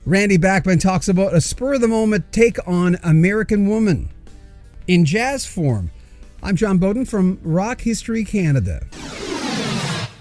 Randy Bachman talks about a spur-of-the-moment take on American Woman in jazz form. I'm John Bowden from Rock History Canada.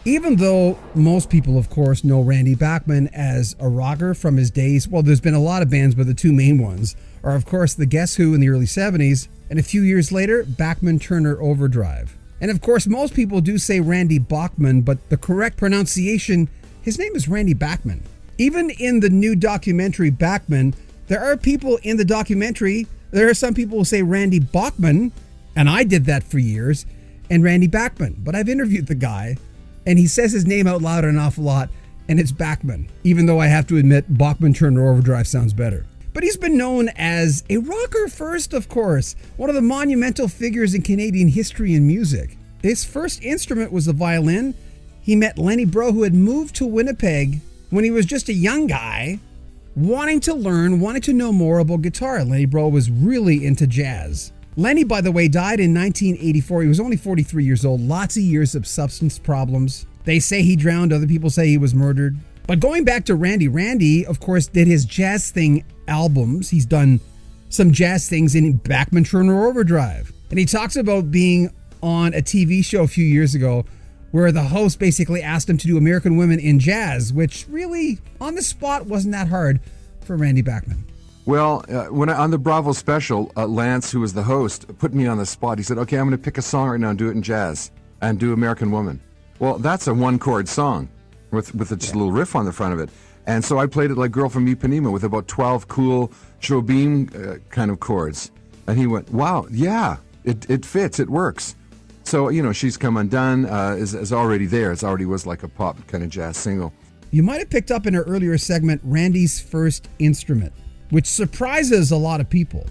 Even though most people, of course, know Randy Bachman as a rocker from his days, well, there's been a lot of bands, but the two main ones are, of course, the Guess Who in the early 70s, and a few years later, Bachman-Turner Overdrive. And of course, most people do say Randy Bachman, but the correct pronunciation, his name is Randy Bachman. Even in the new documentary Bachman, there are people in the documentary, there are some people who say Randy Bachman, and I did that for years, and Randy Bachman. But I've interviewed the guy, and he says his name out loud an awful lot, and it's Bachman, even though I have to admit Bachman-Turner Overdrive sounds better. But he's been known as a rocker first, of course, one of the monumental figures in Canadian history and music. His first instrument was the violin. He met Lenny Breau, who had moved to Winnipeg when he was just a young guy, wanting to learn, wanting to know more about guitar. Lenny Breau was really into jazz. Lenny, by the way, died in 1984. He was only 43 years old. Lots of years of substance problems. They say he drowned. Other people say he was murdered. But going back to Randy, Randy, of course, did his JazzThing albums. He's done some jazz things in Bachman-Turner Overdrive. And he talks about being on a TV show a few years ago where the host basically asked him to do American Women in Jazz, which really, on the spot, wasn't that hard for Randy Bachman. Well, on the Bravo special, Lance, who was the host, put me on the spot. He said, okay, I'm going to pick a song right now and do it in jazz and do American Woman. Well, that's a one-chord song with just a little riff on the front of it. And so I played it like Girl from Ipanema with about 12 cool Jobim kind of chords. And he went, wow, yeah, it fits, it works. So, She's Come Undone is already there. It already was like a pop kind of jazz single. You might have picked up in our earlier segment Randy's first instrument, which surprises a lot of people.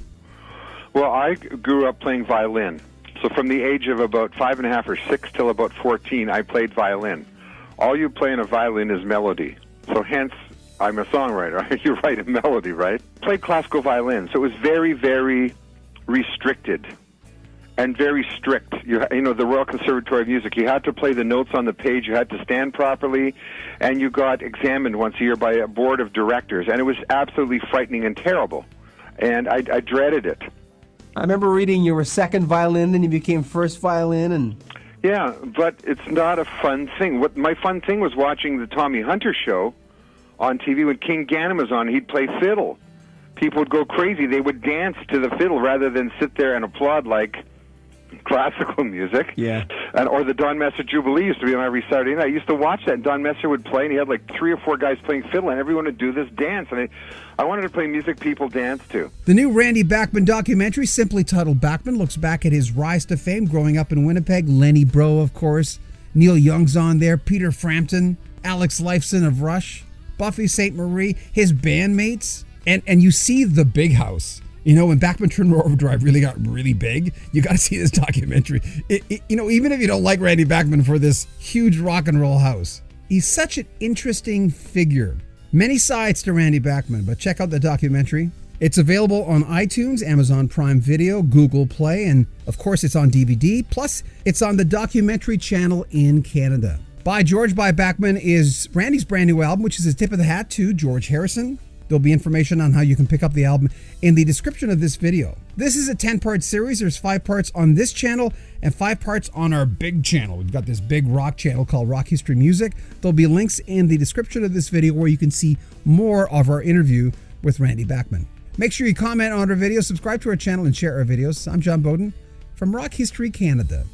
Well, I grew up playing violin. So from the age of about 5.5 or 6 till about 14, I played violin. All you play in a violin is melody. So hence, I'm a songwriter. You write a melody, right? Played classical violin. So it was very, very restricted and very strict. The Royal Conservatory of Music, you had to play the notes on the page, you had to stand properly, and you got examined once a year by a board of directors, and it was absolutely frightening and terrible, and I dreaded it. I remember reading you were second violin, then you became first violin, and... Yeah, but it's not a fun thing. What my fun thing was watching the Tommy Hunter show on TV. When King Gannon was on, he'd play fiddle. People would go crazy. They would dance to the fiddle rather than sit there and applaud like classical music. Yeah. Or the Don Messer Jubilee used to be on every Saturday night. I used to watch that, and Don Messer would play, and he had like 3 or 4 guys playing fiddle, and everyone would do this dance. And I wanted to play music people dance to. The new Randy Bachman documentary, simply titled Bachman, looks back at his rise to fame growing up in Winnipeg. Lenny Breau, of course. Neil Young's on there. Peter Frampton. Alex Lifeson of Rush. Buffy St. Marie. His bandmates. And you see the big house. When Bachman-Turner Overdrive really got really big, you got to see this documentary. Even if you don't like Randy Bachman, for this huge rock and roll house. He's such an interesting figure. Many sides to Randy Bachman, but check out the documentary. It's available on iTunes, Amazon Prime Video, Google Play, and of course it's on DVD. Plus, it's on the Documentary Channel in Canada. By George by Bachman is Randy's brand new album, which is a tip of the hat to George Harrison. There'll be information on how you can pick up the album in the description of this video. This is a 10-part series. There's 5 parts on this channel and 5 parts on our big channel. We've got this big rock channel called Rock History Music. There'll be links in the description of this video where you can see more of our interview with Randy Bachman. Make sure you comment on our videos, subscribe to our channel, and share our videos. I'm John Bowden from Rock History Canada.